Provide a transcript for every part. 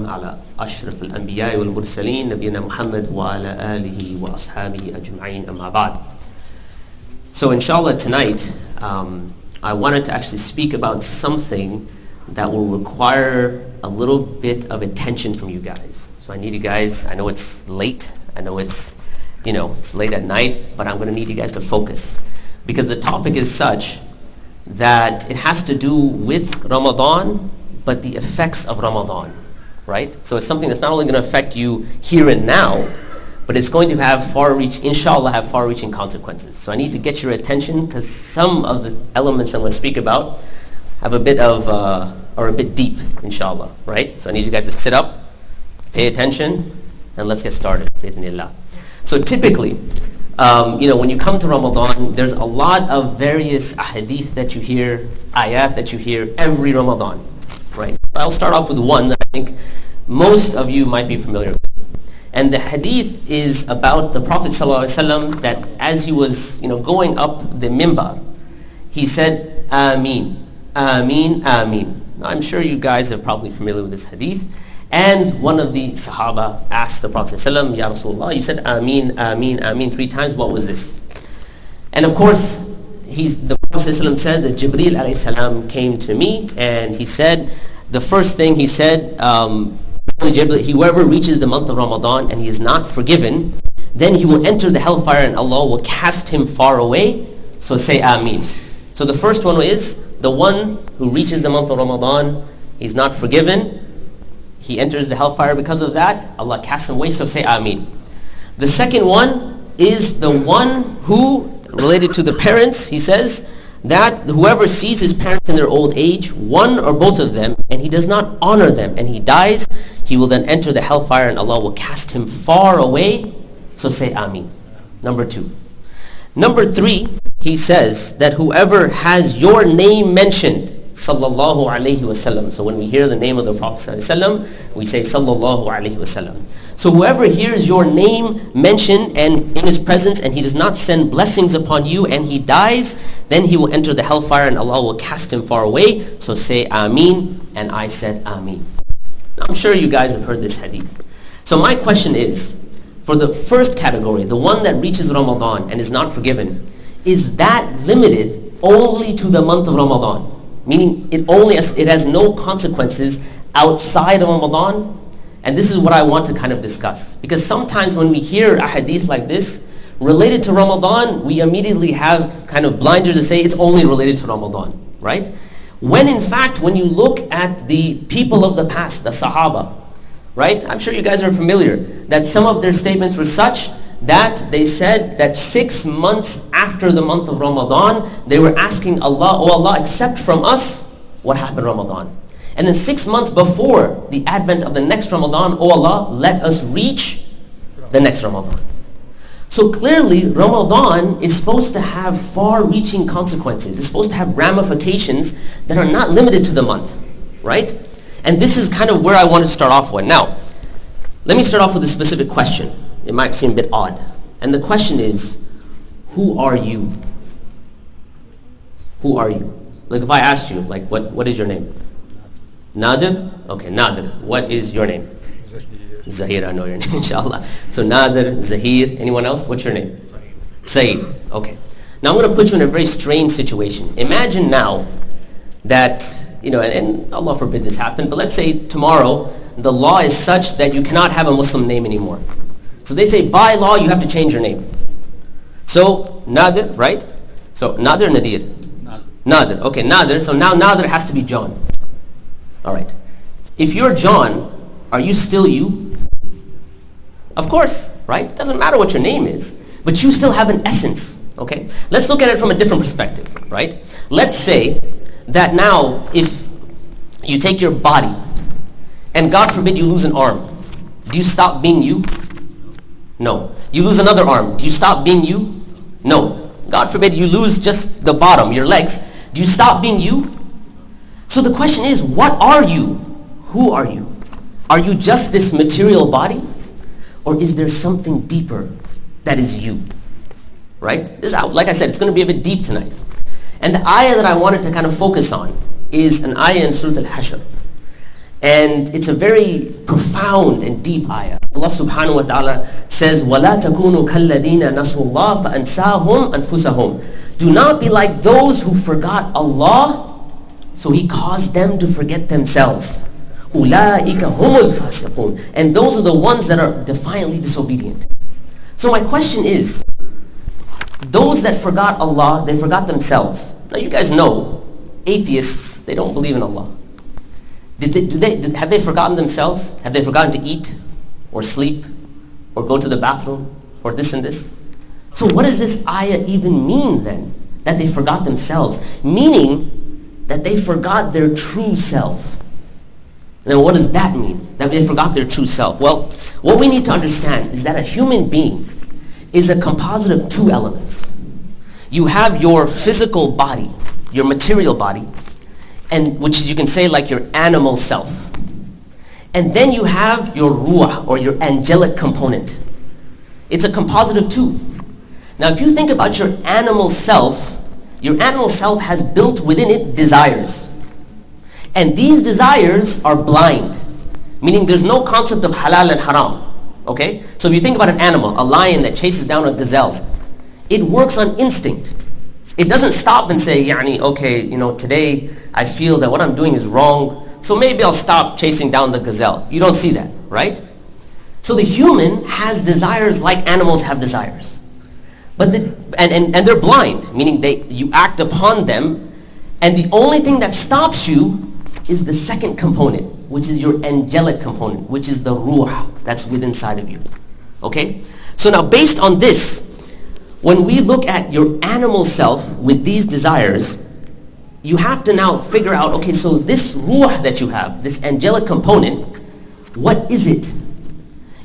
على أشرف الأنبياء والمرسلين نبينا محمد وعلى آله وأصحابه أجمعين أما بعد. So inshallah tonight I wanted to actually speak about something that will require a little bit of attention from you guys. So I need you guys, I know it's late, I know it's late at night, but I'm going to need you guys to focus because the topic is such that it has to do with Ramadan, but the effects of Ramadan. Right? So it's something that's not only going to affect you here and now, but it's going to have far-reaching consequences. So I need to get your attention because some of the elements I'm going to speak about have a bit deep, inshallah. Right? So I need you guys to sit up, pay attention, and let's get started. So typically, when you come to Ramadan, there's a lot of various ahadith that you hear, ayat that you hear every Ramadan. Right. I'll start off with one that I think most of you might be familiar with. And the hadith is about the Prophet ﷺ that as he was going up the mimbar, he said, Ameen, Ameen, Ameen. Now, I'm sure you guys are probably familiar with this hadith. And one of the Sahaba asked the Prophet ﷺ, Ya Rasulullah, you said Ameen, Ameen, Ameen 3 times. What was this? And of course, the Prophet ﷺ said that Jibreel alayhi salam came to me and he said, the first thing he said, whoever reaches the month of Ramadan and he is not forgiven, then he will enter the hellfire and Allah will cast him far away. So say Ameen. So the first one is the one who reaches the month of Ramadan, he's not forgiven, he enters the hellfire because of that, Allah casts him away, so say Ameen. The second one is the one who, related to the parents, he says that whoever sees his parents in their old age, one or both of them, and he does not honor them, and he dies, he will then enter the hellfire and Allah will cast him far away. So say Ameen. Number 2. Number 3, he says that whoever has your name mentioned, sallallahu alaihi wasallam. So when we hear the name of the Prophet sallallahu alaihi wasallam, we say sallallahu alaihi wasallam. So whoever hears your name mentioned and in his presence and he does not send blessings upon you and he dies, then he will enter the hellfire and Allah will cast him far away. So say Ameen, and I said Ameen. Now I'm sure you guys have heard this hadith. So my question is, for the first category, the one that reaches Ramadan and is not forgiven, is that limited only to the month of Ramadan? Meaning it has no consequences outside of Ramadan? And this is what I want to kind of discuss. Because sometimes when we hear a hadith like this, related to Ramadan, we immediately have kind of blinders to say it's only related to Ramadan, right? When in fact, when you look at the people of the past, the Sahaba, right? I'm sure you guys are familiar that some of their statements were such that they said that 6 months after the month of Ramadan, they were asking Allah, oh Allah, accept from us what happened in Ramadan. And then 6 months before the advent of the next Ramadan, oh Allah, let us reach the next Ramadan. So clearly, Ramadan is supposed to have far-reaching consequences. It's supposed to have ramifications that are not limited to the month, right? And this is kind of where I want to start off with. Now, let me start off with a specific question. It might seem a bit odd. And the question is, who are you? Who are you? Like if I asked you, like what is your name? Nadir? Okay, Nadir. What is your name? Zahir, I know your name, inshallah. So Nadir, Zahir, anyone else? What's your name? Saeed. Okay. Now I'm going to put you in a very strange situation. Imagine now that, and Allah forbid this happen, but let's say tomorrow the law is such that you cannot have a Muslim name anymore. So they say by law you have to change your name. So Nadir, right? So Nadir, Nadir. Nadir. Okay, Nadir. So now Nadir has to be John. Alright. If you're John, are you still you? Of course, right? It doesn't matter what your name is. But you still have an essence. Okay? Let's look at it from a different perspective, right? Let's say that now if you take your body and God forbid you lose an arm, do you stop being you? No. You lose another arm, do you stop being you? No. God forbid you lose just the bottom, your legs, do you stop being you? So the question is, what are you? Who are you? Are you just this material body? Or is there something deeper that is you? Right? Like I said, it's going to be a bit deep tonight. And the ayah that I wanted to kind of focus on is an ayah in Surah Al-Hashr. And it's a very profound and deep ayah. Allah subhanahu wa ta'ala says, وَلَا تَكُونُوا كَالَّذِينَ نَسُوا اللَّهَ فَأَنْسَاهُمْ أَنفُسَهُمْ. Do not be like those who forgot Allah, so He caused them to forget themselves. أُولَٰئِكَ هُمُ الْفَاسِقُونَ. And those are the ones that are defiantly disobedient. So my question is, those that forgot Allah, they forgot themselves. Now you guys know, atheists, they don't believe in Allah. Have they forgotten themselves? Have they forgotten to eat or sleep or go to the bathroom or this and this? So what does this ayah even mean then? That they forgot themselves. Meaning that they forgot their true self. Now what does that mean? That they forgot their true self? Well, what we need to understand is that a human being is a composite of two elements. You have your physical body, your material body, and which you can say like your animal self. And then you have your ruh, or your angelic component. It's a composite of two. Now if you think about your animal self has built within it desires. And these desires are blind, meaning there's no concept of halal and haram. Okay? So if you think about an animal, a lion that chases down a gazelle, it works on instinct. It doesn't stop and say, okay, today I feel that what I'm doing is wrong, so maybe I'll stop chasing down the gazelle. You don't see that, right? So the human has desires like animals have desires. But and they're blind, meaning you act upon them, and the only thing that stops you is the second component, which is your angelic component, which is the ruh that's within inside of you. Okay? So now based on this, when we look at your animal self with these desires, you have to now figure out, okay, so this ruh that you have, this angelic component, what is it?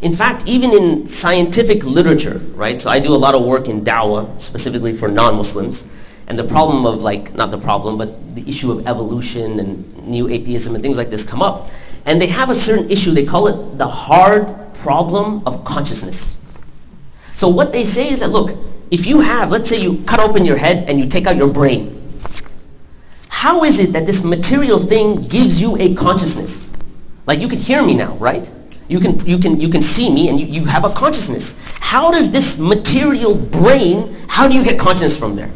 In fact, even in scientific literature, right? So I do a lot of work in da'wah, specifically for non-Muslims, and the problem of not the problem, but the issue of evolution and new atheism and things like this come up. And they have a certain issue, they call it the hard problem of consciousness. So what they say is that, look, if you have, let's say you cut open your head and you take out your brain, how is it that this material thing gives you a consciousness? Like you can hear me now, right? You can see me and you have a consciousness. How does this material brain, how do you get consciousness from there?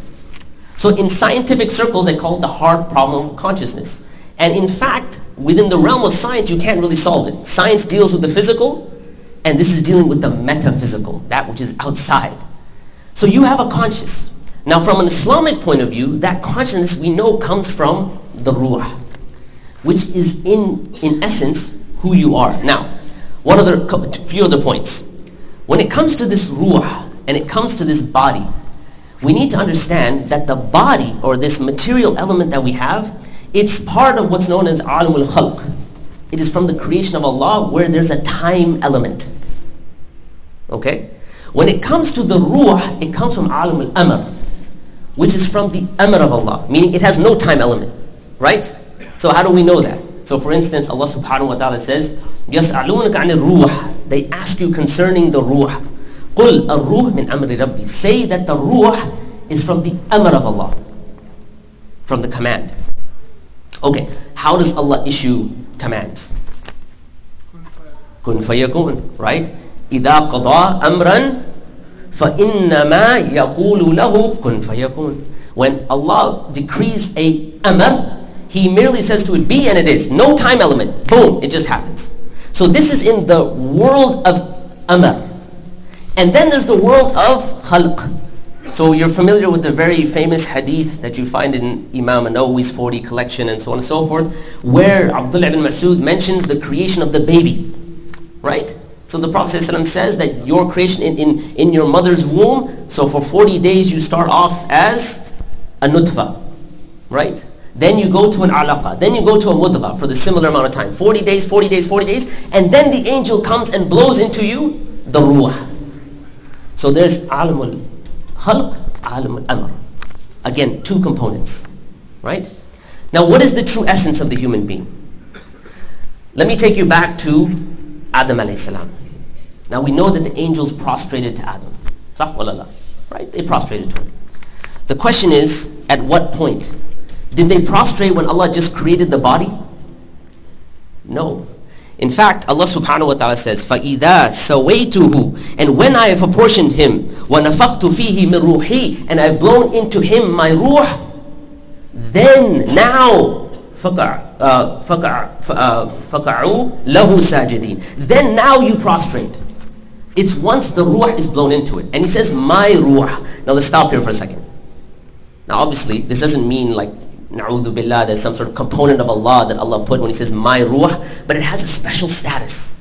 So in scientific circles, they call it the hard problem of consciousness. And in fact, within the realm of science, you can't really solve it. Science deals with the physical, and this is dealing with the metaphysical, that which is outside. So you have a conscious. Now from an Islamic point of view, that consciousness we know comes from the ruh, which is in essence who you are. Now, few other points. When it comes to this ruh, and it comes to this body, we need to understand that the body, or this material element that we have, it's part of what's known as alamul khalq. It is from the creation of Allah, where there's a time element. Okay? When it comes to the ruh, it comes from alamul amr, which is from the amr of Allah, meaning it has no time element. Right? So how do we know that? So for instance, Allah subhanahu wa ta'ala says, يَسْأَلُونَكَ عَنِ الرُّوحِ. They ask you concerning the ruh. قُلْ الرُّوحِ مِنْ أَمْرِ رَبِّي. Say that the ruh is from the amr of Allah, from the command. Okay, how does Allah issue commands? Kun fayakun, right? إِذَا قَضَى أَمْرًا فَإِنَّمَا يَقُولُ لَهُ كُن فَيَكُونَ. When Allah decrees a amr, He merely says to it, be, and it is. No time element. Boom, it just happens. So this is in the world of amr. And then there's the world of khalq. So you're familiar with the very famous hadith that you find in Imam An-Nawawi's 40 collection and so on and so forth, where Abdullah ibn Mas'ud mentions the creation of the baby. Right? So the Prophet ﷺ says that your creation in your mother's womb, so for 40 days you start off as a nutfa. Right? Then you go to an alaqa. Then you go to a mudgha for the similar amount of time. 40 days, 40 days, 40 days. And then the angel comes and blows into you the ruh. So there's alamul khalq, alamul amr. Again, two components. Right? Now what is the true essence of the human being? Let me take you back to Adam alayhi salam. Now we know that the angels prostrated to Adam. Sah walala. Right? They prostrated to him. The question is, at what point? Did they prostrate when Allah just created the body? No. In fact, Allah subhanahu wa ta'ala says, فَإِذَا سَوَيْتُهُ, and when I have apportioned him, وَنَفَخْتُ فِيهِ مِنْ رُوحِي, and I have blown into him my ruh, then now فَقَعُوا لَهُ سَاجِدِينَ, then now you prostrate. It's once the ruh is blown into it. And he says, my ruh. Now let's stop here for a second. Now obviously, this doesn't mean like, na'udhu billah, there's some sort of component of Allah that Allah put when he says my ruh, but it has a special status.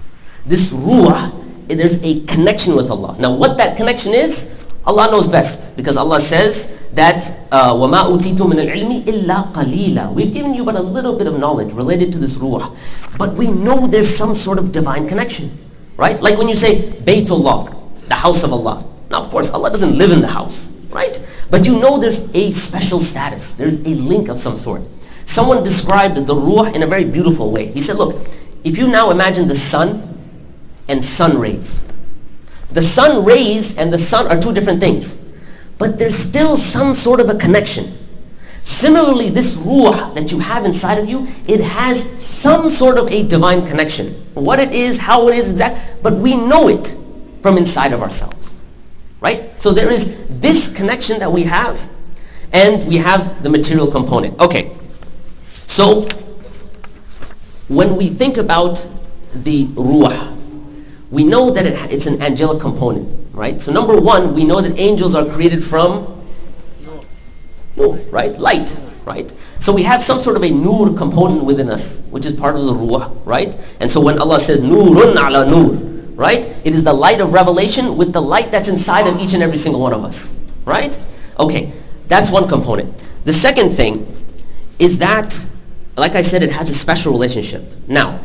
This ruh, there's a connection with Allah. Now what that connection is, Allah knows best, because Allah says that وَمَا أُوتِيتُم مِّنَ الْعِلْمِ إِلَّا قَلِيلًا, we've given you but a little bit of knowledge related to this ruh, but we know there's some sort of divine connection, right? Like when you say Baytullah, the house of Allah. Now of course Allah doesn't live in the house, right? But you know there's a special status. There's a link of some sort. Someone described the ruh in a very beautiful way. He said, look, if you now imagine the sun and sun rays. The sun rays and the sun are two different things. But there's still some sort of a connection. Similarly, this ruh that you have inside of you, it has some sort of a divine connection. What it is, how it is exact, but we know it from inside of ourselves. Right? So there is this connection that we have, and we have the material component. Okay. So when we think about the ruh, we know that it's an angelic component, right? So number one, we know that angels are created from nur, right? Light, right? So we have some sort of a nur component within us, which is part of the ruh, right? And so when Allah says nurun ala nur, right? It is the light of revelation with the light that's inside of each and every single one of us, right? Okay, that's one component. The second thing is that, like I said, it has a special relationship. Now,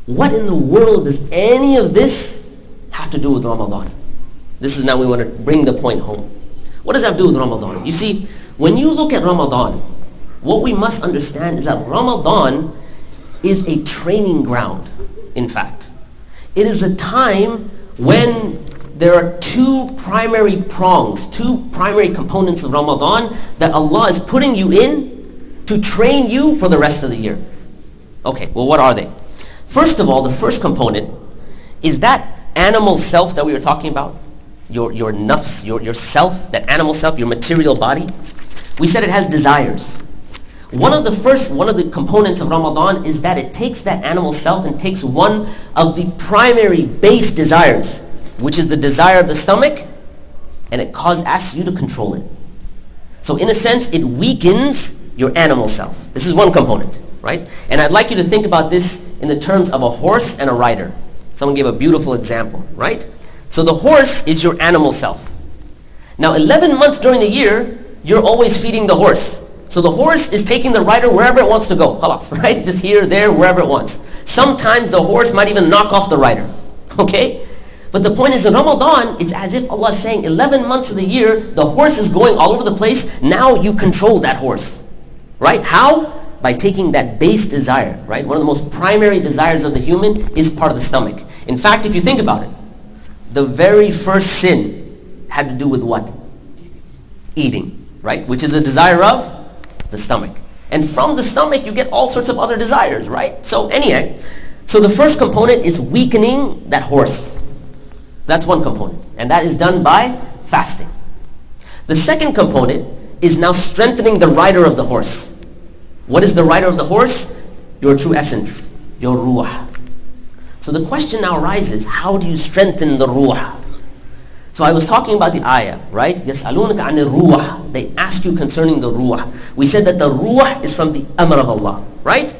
what in the world does any of this have to do with Ramadan? This is now we want to bring the point home. What does that have to do with Ramadan? You see, when you look at Ramadan, what we must understand is that Ramadan is a training ground, in fact. It is a time when there are two primary prongs, two primary components of Ramadan that Allah is putting you in to train you for the rest of the year. Okay, well what are they? First of all, the first component is that animal self that we were talking about, your nafs, your self, that animal self, your material body. We said it has desires. One of the components of Ramadan is that it takes that animal self and takes one of the primary base desires, which is the desire of the stomach, and it asks you to control it. So in a sense, it weakens your animal self. This is one component, right? And I'd like you to think about this in the terms of a horse and a rider. Someone gave a beautiful example, right? So the horse is your animal self. Now 11 months during the year, you're always feeding the horse. So the horse is taking the rider wherever it wants to go. Khalas, right? Just here, there, wherever it wants. Sometimes the horse might even knock off the rider. Okay? But the point is, in Ramadan, it's as if Allah is saying 11 months of the year, the horse is going all over the place. Now you control that horse. Right? How? By taking that base desire. Right? One of the most primary desires of the human is part of the stomach. In fact, if you think about it, the very first sin had to do with what? Eating. Right? Which is the desire of the stomach. And from the stomach, you get all sorts of other desires, right? So anyway, so the first component is weakening that horse. That's one component. And that is done by fasting. The second component is now strengthening the rider of the horse. What is the rider of the horse? Your true essence, your ruh. So the question now arises, how do you strengthen the ruh? So I was talking about the ayah, right? يَسْأَلُونَكَ عَنِ الرُّوحِ. They ask you concerning the ruh. We said that the ruh is from the amr of Allah, right?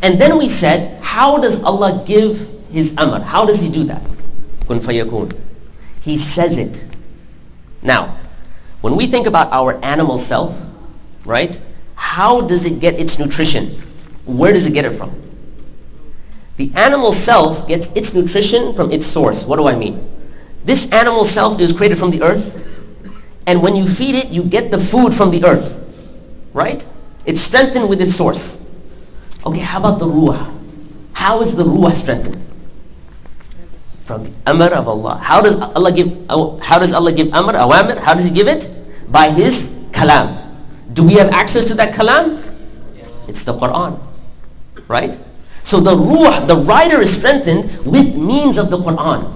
And then we said, how does Allah give His amr? How does He do that? كُن فَيَكُونَ. He says it. Now, when we think about our animal self, right? How does it get its nutrition? Where does it get it from? The animal self gets its nutrition from its source. What do I mean? This animal self is created from the earth, and when you feed it, you get the food from the earth, right? It's strengthened with its source. Okay, how about the ruh? How is the ruh strengthened? From the amr of Allah. How does Allah give amr, awamir? How does He give it? By His kalam. Do we have access to that kalam? It's the Quran, right? So the ruh, the rider, is strengthened with means of the Quran.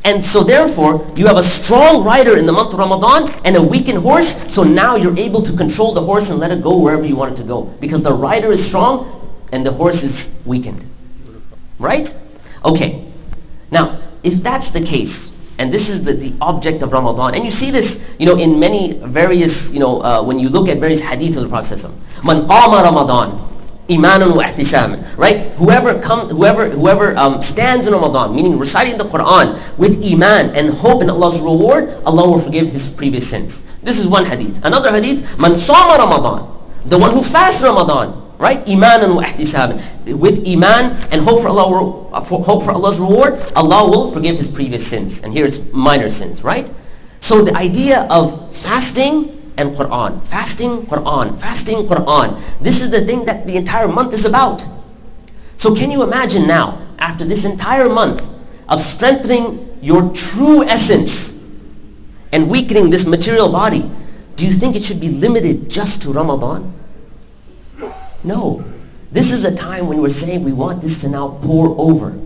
And so therefore, you have a strong rider in the month of Ramadan and a weakened horse, so now you're able to control the horse and let it go wherever you want it to go. Because the rider is strong and the horse is weakened. Right? Okay. Now, if that's the case, and this is the object of Ramadan, and you see this, in many various, when you look at various hadith of the Prophet ﷺ, Man qama Ramadan, imanan wa ihtisaman, right? Whoever stands in Ramadan, meaning reciting the Quran with iman and hope in Allah's reward, Allah will forgive his previous sins. This is one hadith. Another hadith, Man sama Ramadan, the one who fasts Ramadan, right? Imanan wa ihtisaban. With iman and hope for Allah's reward, Allah will forgive his previous sins. And here it's minor sins, right? So the idea of fasting and Quran, fasting, Quran, fasting, Quran. This is the thing that the entire month is about. So can you imagine now, after this entire month of strengthening your true essence and weakening this material body, do you think it should be limited just to Ramadan? No. This is a time when we're saying we want this to now pour over.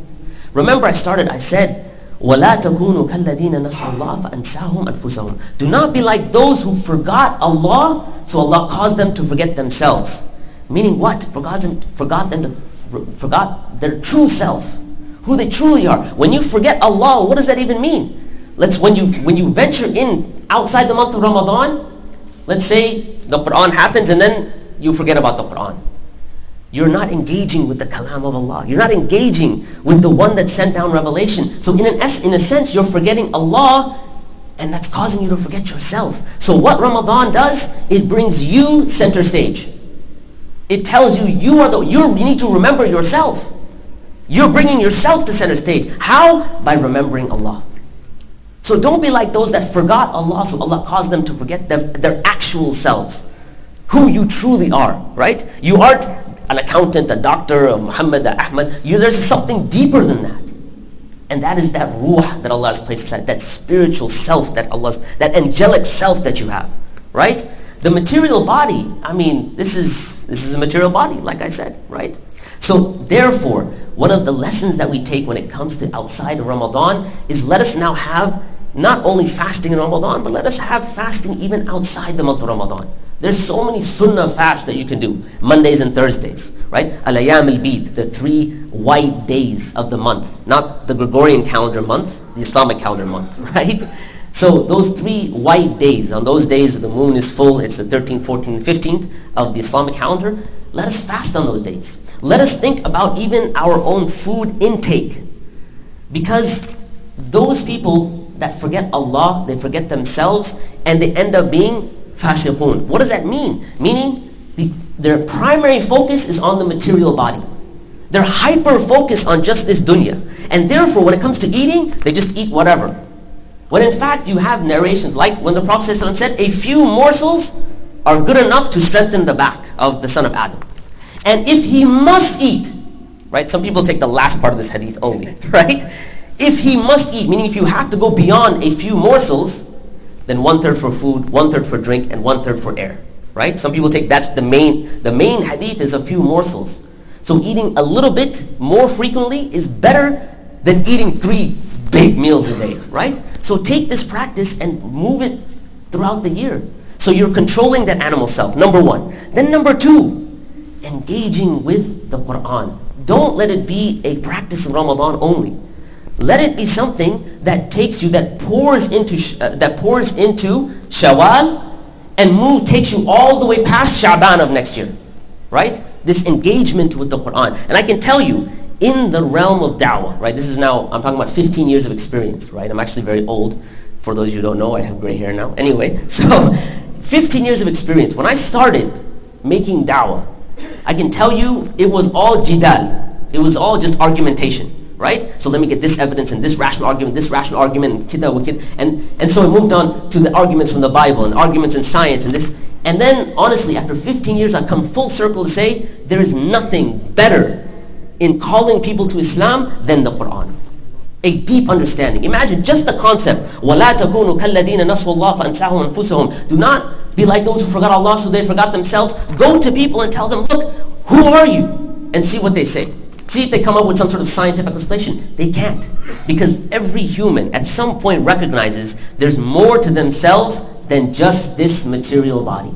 Remember I said, وَلَا تَكُونُوا كَالَّذِينَ نَسُوا اللَّهَ فَأَنْسَاهُمْ أَنفُسَهُم. Do not be like those who forgot Allah, so Allah caused them to forget themselves. Meaning what? Forgot their true self, who they truly are. When you forget Allah, what does that even mean? When you venture in outside the month of Ramadan, let's say the Quran happens and then you forget about the Quran. You're not engaging with the kalam of Allah. You're not engaging with the one that sent down revelation. So in a sense, you're forgetting Allah, and that's causing you to forget yourself. So what Ramadan does, it brings you center stage. It tells you you need to remember yourself. You're bringing yourself to center stage. How? By remembering Allah. So don't be like those that forgot Allah, so Allah caused them to forget their actual selves, who you truly are, right? You aren't an accountant, a doctor, a Muhammad, a Ahmad. There's something deeper than that. And that is that ruh that Allah has placed inside, that spiritual self that angelic self that you have, right? The material body, this is a material body, like I said, right? So therefore, one of the lessons that we take when it comes to outside of Ramadan is let us now have not only fasting in Ramadan, but let us have fasting even outside the month of Ramadan. There's so many sunnah fasts that you can do. Mondays and Thursdays, right? Al-Ayam al-Bid, the 3 white days of the month. Not the Gregorian calendar month, the Islamic calendar month, right? So those 3 white days, on those days the moon is full, it's the 13th, 14th, and 15th of the Islamic calendar, let us fast on those days. Let us think about even our own food intake. Because those people that forget Allah, they forget themselves, and they end up being fasiqun. What does that mean? Meaning their primary focus is on the material body. They're hyper-focused on just this dunya. And therefore, when it comes to eating, they just eat whatever. When in fact, you have narrations like when the Prophet ﷺ said, a few morsels are good enough to strengthen the back of the son of Adam. And if he must eat, right? Some people take the last part of this hadith only, right? If he must eat, meaning if you have to go beyond a few morsels, then 1/3 for food, 1/3 for drink, and 1/3 for air, right? Some people take that's the main hadith is a few morsels. So eating a little bit more frequently is better than eating 3 big meals a day, right? So take this practice and move it throughout the year. So you're controlling that animal self, number 1. Then number 2, engaging with the Quran. Don't let it be a practice in Ramadan only. Let it be something that takes you, that pours into Shawwal and takes you all the way past Sha'ban of next year, right? This engagement with the Quran. And I can tell you, in the realm of da'wah, right? This is now, I'm talking about 15 years of experience, right? I'm actually very old. For those of you who don't know, I have gray hair now. Anyway, so 15 years of experience. When I started making da'wah, I can tell you it was all jidal. It was all just argumentation. Right? So let me get this evidence and this rational argument, and kidda wa kid. And so I moved on to the arguments from the Bible and arguments in science and this. And then, honestly, after 15 years, I've come full circle to say there is nothing better in calling people to Islam than the Quran. A deep understanding. Imagine just the concept. وَلَا تَكُونُوا كَالَّذِينَ نَسُوا اللَّهَ فَأَنْسَاهُمْ أَنفُسَهُمْ. Do not be like those who forgot Allah, so they forgot themselves. Go to people and tell them, look, who are you? and see what they say. See if they come up with some sort of scientific explanation. They can't. Because every human at some point recognizes there's more to themselves than just this material body.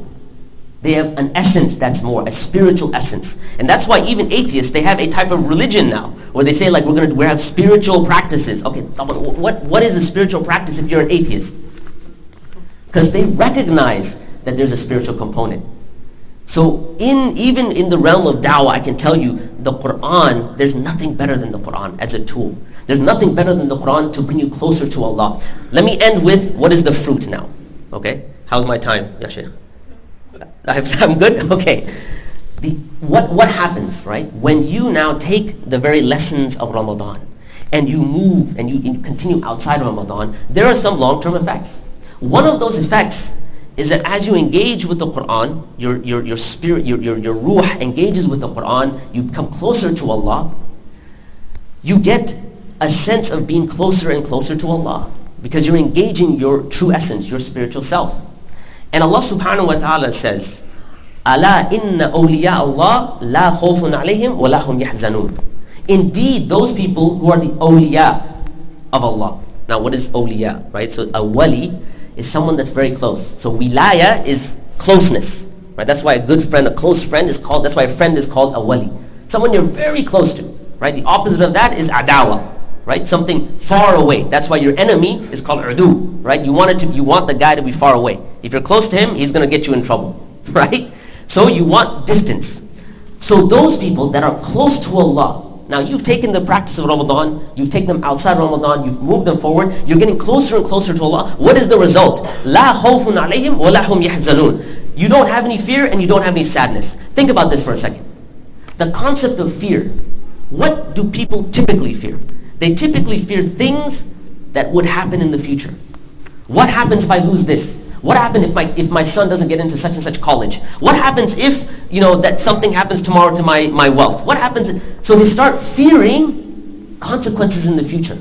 They have an essence that's more, a spiritual essence. And that's why even atheists, they have a type of religion now, where they say like we have spiritual practices. Okay, what is a spiritual practice if you're an atheist? Because they recognize that there's a spiritual component. So even in the realm of da'wah, I can tell you, the Quran, there's nothing better than the Quran as a tool. There's nothing better than the Quran to bring you closer to Allah. Let me end with, what is the fruit now? Okay? How's my time, Ya Shaykh? I'm good? Okay. What happens, right? When you now take the very lessons of Ramadan, and you move, and you continue outside Ramadan, there are some long-term effects. One of those effects is that as you engage with the Quran, your spirit, your ruh engages with the Quran, you become closer to Allah, you get a sense of being closer and closer to Allah, because you're engaging your true essence, your spiritual self. And Allah subhanahu wa ta'ala says, أَلَا إِنَّ أَوْلِيَاءَ اللَّهِ لَا خَوْفٌ عَلَيْهِمْ وَلَا هُمْ يَحْزَنُونَ. Indeed, those people who are the awliya of Allah. Now, what is awliya, right? So, a wali is someone that's very close. So, wilaya is closeness, right? That's why a good friend, a close friend is called, that's why a friend is called a wali. Someone you're very close to, right? The opposite of that is adawa, right? Something far away. That's why your enemy is called udu, right? You want the guy to be far away. If you're close to him, he's going to get you in trouble, right? So you want distance. So those people that are close to Allah, now you've taken the practice of Ramadan, you've taken them outside Ramadan, you've moved them forward, you're getting closer and closer to Allah. What is the result? لَا خَوْفٌ عَلَيْهِمْ وَلَا هُمْ يَحْزَنُونَ. You don't have any fear and you don't have any sadness. Think about this for a second. The concept of fear. What do people typically fear? They typically fear things that would happen in the future. What happens if I lose this? What happens if my son doesn't get into such and such college? What happens if, that something happens tomorrow to my wealth? What happens? So they start fearing consequences in the future,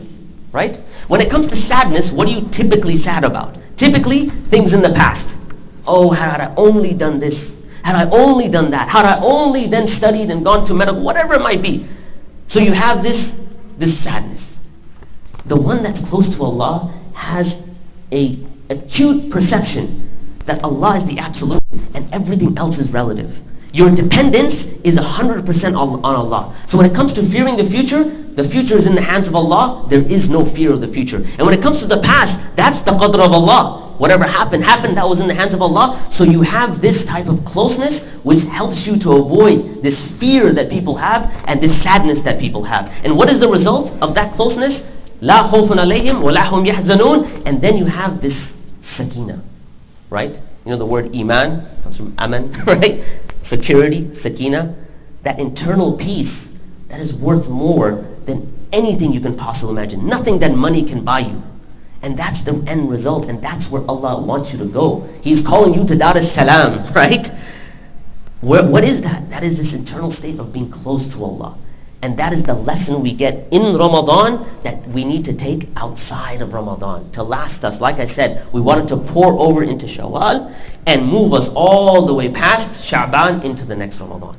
right? When it comes to sadness, what are you typically sad about? Typically, things in the past. Oh, had I only done this? Had I only done that? Had I only then studied and gone to medical, whatever it might be. So you have this sadness. The one that's close to Allah has a acute perception that Allah is the absolute and everything else is relative. Your dependence is 100% on Allah. So when it comes to fearing the future is in the hands of Allah. There is no fear of the future. And when it comes to the past, that's the qadr of Allah. Whatever happened, that was in the hands of Allah. So you have this type of closeness which helps you to avoid this fear that people have and this sadness that people have. And what is the result of that closeness? لَا خَوْفٌ عَلَيْهِمْ وَلَا هُمْ يَحْزَنُونَ. And then you have this sakina, right? The word iman comes from aman, right? Security, sakina. That internal peace that is worth more than anything you can possibly imagine. Nothing that money can buy you. And that's the end result, and that's where Allah wants you to go. He's calling you to Dar es-Salam, right? What is that? That is this internal state of being close to Allah. And that is the lesson we get in Ramadan that we need to take outside of Ramadan to last us. Like I said, we wanted to pour over into Shawwal and move us all the way past Sha'ban into the next Ramadan.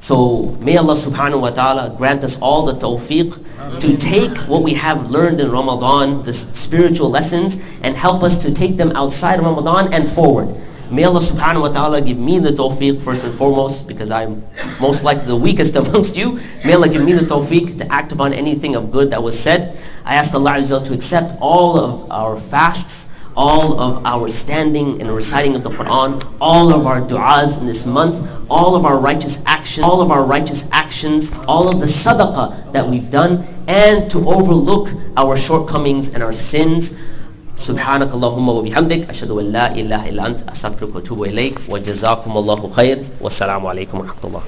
So may Allah subhanahu wa ta'ala grant us all the tawfiq to take what we have learned in Ramadan, the spiritual lessons, and help us to take them outside Ramadan and forward. May Allah subhanahu wa ta'ala give me the tawfiq first and foremost, because I'm most likely the weakest amongst you. May Allah give me the tawfiq to act upon anything of good that was said. I ask Allah Azza to accept all of our fasts, all of our standing and reciting of the Quran, all of our du'as in this month, all of our righteous actions, all of the sadaqah that we've done, and to overlook our shortcomings and our sins. سبحانك اللهم وبحمدك أشهد أن لا إله إلا أنت أستغفرك وأتوب إليك وجزاكم الله خير والسلام عليكم ورحمة الله.